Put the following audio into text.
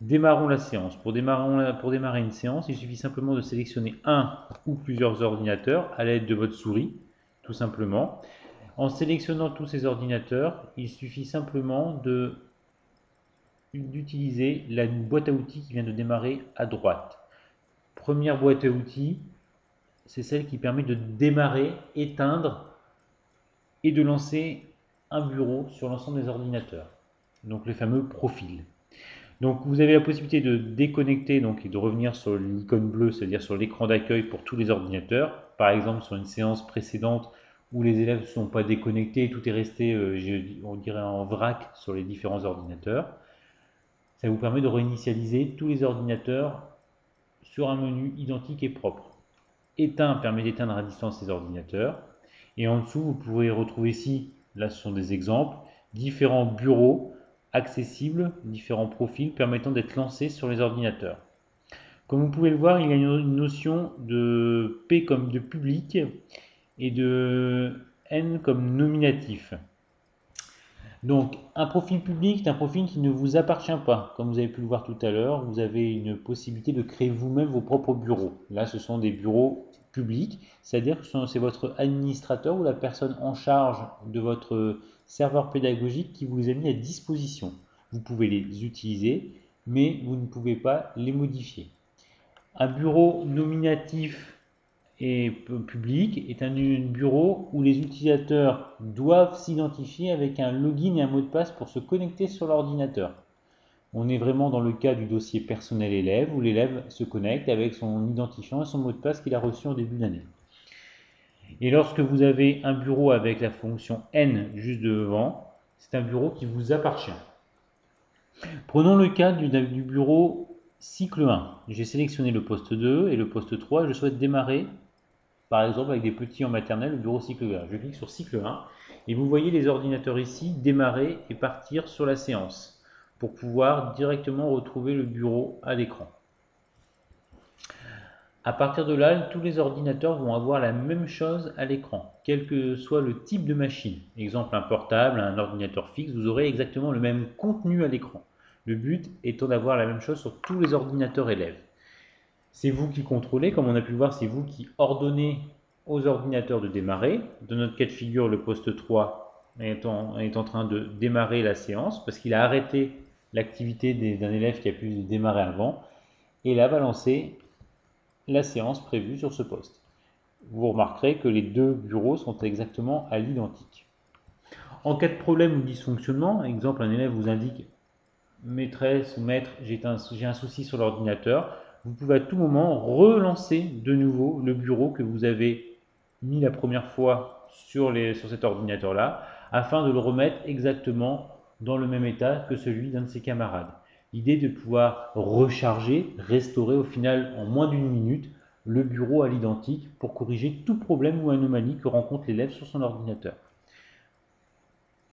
Démarrons la séance. Pour démarrer une séance, il suffit simplement de sélectionner un ou plusieurs ordinateurs à l'aide de votre souris, tout simplement. En sélectionnant tous ces ordinateurs, il suffit simplement d'utiliser la boîte à outils qui vient de démarrer à droite. Première boîte à outils, c'est celle qui permet de démarrer, éteindre et de lancer un bureau sur l'ensemble des ordinateurs. Donc les fameux profils. Donc vous avez la possibilité de déconnecter et de revenir sur l'icône bleue, c'est-à-dire sur l'écran d'accueil pour tous les ordinateurs. Par exemple sur une séance précédente où les élèves ne sont pas déconnectés, tout est resté, on dirait en vrac sur les différents ordinateurs. Ça vous permet de réinitialiser tous les ordinateurs sur un menu identique et propre. Éteint permet d'éteindre à distance ces ordinateurs. Et en dessous, vous pouvez retrouver ici, là ce sont des exemples, différents bureaux accessibles, différents profils permettant d'être lancés sur les ordinateurs. Comme vous pouvez le voir, il y a une notion de P comme de public et de N comme nominatif. Donc, un profil public est un profil qui ne vous appartient pas. Comme vous avez pu le voir tout à l'heure, vous avez une possibilité de créer vous-même vos propres bureaux. Là, ce sont des bureaux publics, c'est-à-dire que c'est votre administrateur ou la personne en charge de votre serveur pédagogique qui vous les a mis à disposition. Vous pouvez les utiliser, mais vous ne pouvez pas les modifier. Un bureau nominatif et public est un bureau où les utilisateurs doivent s'identifier avec un login et un mot de passe pour se connecter sur l'ordinateur. On est vraiment dans le cas du dossier personnel élève où l'élève se connecte avec son identifiant et son mot de passe qu'il a reçu en début d'année. Et lorsque vous avez un bureau avec la fonction N juste devant, c'est un bureau qui vous appartient. Prenons le cas du bureau cycle 1. J'ai sélectionné le poste 2 et le poste 3 et je souhaite démarrer par exemple avec des petits en maternelle, le bureau cycle 1. Je clique sur cycle 1 et vous voyez les ordinateurs ici démarrer et partir sur la séance pour pouvoir directement retrouver le bureau à l'écran. À partir de là, tous les ordinateurs vont avoir la même chose à l'écran, quel que soit le type de machine. Exemple, un portable, un ordinateur fixe, vous aurez exactement le même contenu à l'écran. Le but étant d'avoir la même chose sur tous les ordinateurs élèves. C'est vous qui contrôlez, comme on a pu le voir, c'est vous qui ordonnez aux ordinateurs de démarrer. Dans notre cas de figure, le poste 3 est en train de démarrer la séance parce qu'il a arrêté l'activité d'un élève qui a pu démarrer avant et là va lancer la séance prévue sur ce poste. Vous remarquerez que les deux bureaux sont exactement à l'identique. En cas de problème ou dysfonctionnement, exemple, un élève vous indique maîtresse ou maître, j'ai un souci sur l'ordinateur, vous pouvez à tout moment relancer de nouveau le bureau que vous avez mis la première fois sur cet ordinateur-là, afin de le remettre exactement dans le même état que celui d'un de ses camarades. L'idée de pouvoir recharger, restaurer au final en moins d'une minute le bureau à l'identique pour corriger tout problème ou anomalie que rencontre l'élève sur son ordinateur.